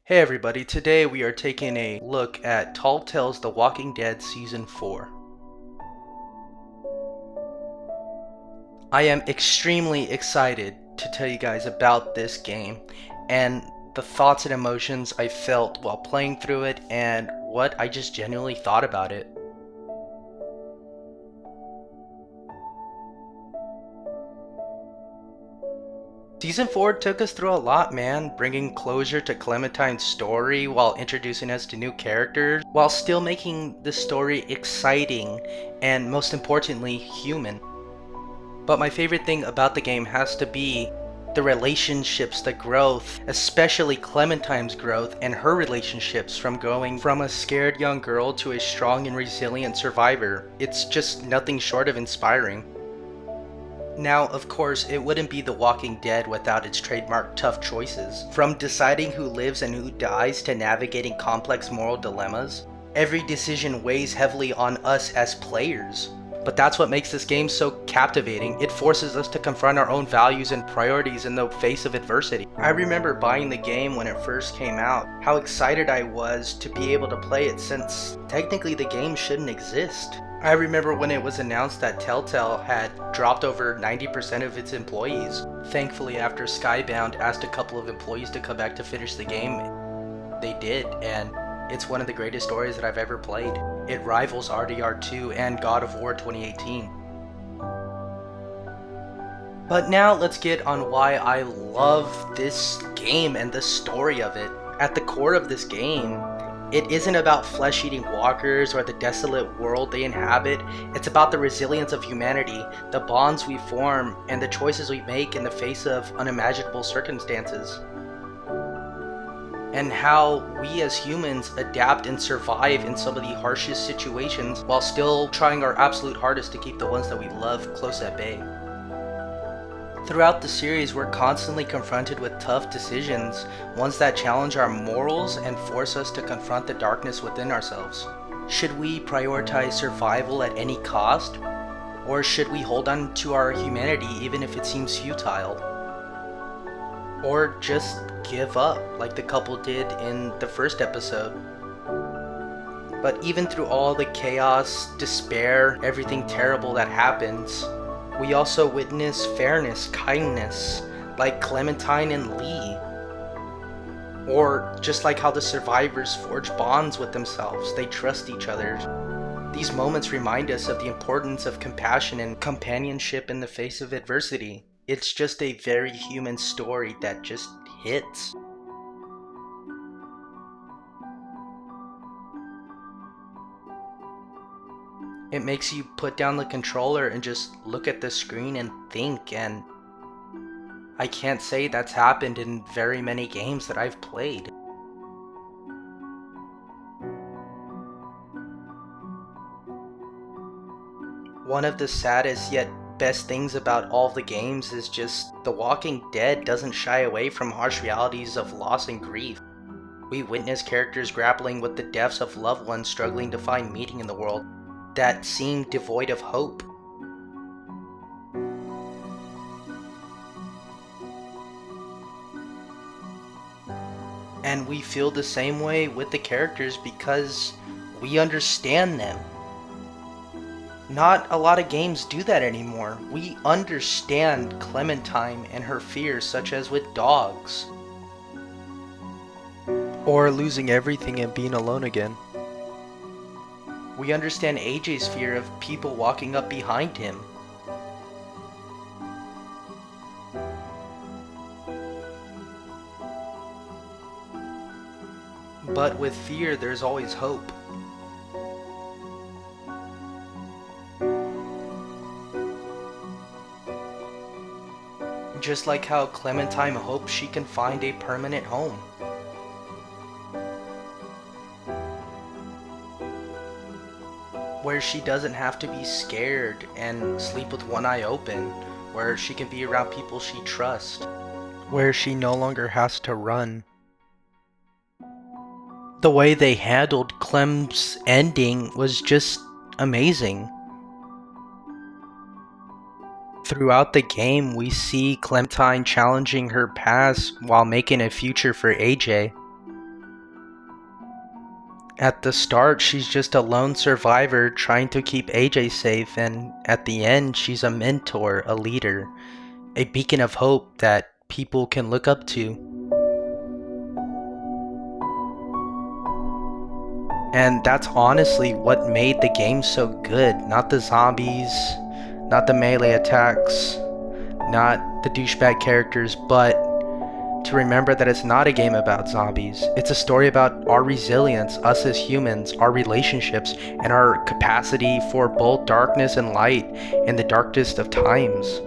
Hey everybody, today we are taking a look at Telltale's The Walking Dead Season 4. I am extremely excited to tell you guys about this game and the thoughts and emotions I felt while playing through it and what I just genuinely thought about it. Season 4 took us through a lot, man, bringing closure to Clementine's story while introducing us to new characters, while still making the story exciting and, most importantly, human. But my favorite thing about the game has to be the relationships, the growth, especially Clementine's growth and her relationships from going from a scared young girl to a strong and resilient survivor. It's just nothing short of inspiring. Now, of course, it wouldn't be The Walking Dead without its trademark tough choices. From deciding who lives and who dies to navigating complex moral dilemmas, every decision weighs heavily on us as players. But that's what makes this game so captivating. It forces us to confront our own values and priorities in the face of adversity. I remember buying the game when it first came out, how excited I was to be able to play it since technically the game shouldn't exist. I remember when it was announced that Telltale had dropped over 90% of its employees. Thankfully, after Skybound asked a couple of employees to come back to finish the game, they did, and it's one of the greatest stories that I've ever played. It rivals RDR2 and God of War 2018. But now let's get on why I love this game and the story of it. At the core of this game, it isn't about flesh-eating walkers or the desolate world they inhabit. It's about the resilience of humanity, the bonds we form, and the choices we make in the face of unimaginable circumstances. And how we as humans adapt and survive in some of the harshest situations while still trying our absolute hardest to keep the ones that we love close at bay. Throughout the series, we're constantly confronted with tough decisions, ones that challenge our morals and force us to confront the darkness within ourselves. Should we prioritize survival at any cost? Or should we hold on to our humanity even if it seems futile? Or just give up like the couple did in the first episode? But even through all the chaos, despair, everything terrible that happens, we also witness fairness, kindness, like Clementine and Lee. Or just like how the survivors forge bonds with themselves, they trust each other. These moments remind us of the importance of compassion and companionship in the face of adversity. It's just a very human story that just hits. It makes you put down the controller and just look at the screen and think, and I can't say that's happened in very many games that I've played. One of the saddest yet best things about all the games is just The Walking Dead doesn't shy away from harsh realities of loss and grief. We witness characters grappling with the deaths of loved ones struggling to find meaning in the world that seem devoid of hope. And we feel the same way with the characters because we understand them. Not a lot of games do that anymore. We understand Clementine and her fears, such as with dogs. Or losing everything and being alone again. We understand AJ's fear of people walking up behind him. But with fear, there's always hope. Just like how Clementine hopes she can find a permanent home. Where she doesn't have to be scared and sleep with one eye open, where she can be around people she trusts, where she no longer has to run. The way they handled Clem's ending was just amazing. Throughout the game, we see Clementine challenging her past while making a future for AJ. At the start, she's just a lone survivor trying to keep AJ safe, and at the end, she's a mentor, a leader, a beacon of hope that people can look up to. And that's honestly what made the game so good. Not the zombies, not the melee attacks, not the douchebag characters, but to remember that it's not a game about zombies. It's a story about our resilience, us as humans, our relationships, and our capacity for both darkness and light in the darkest of times.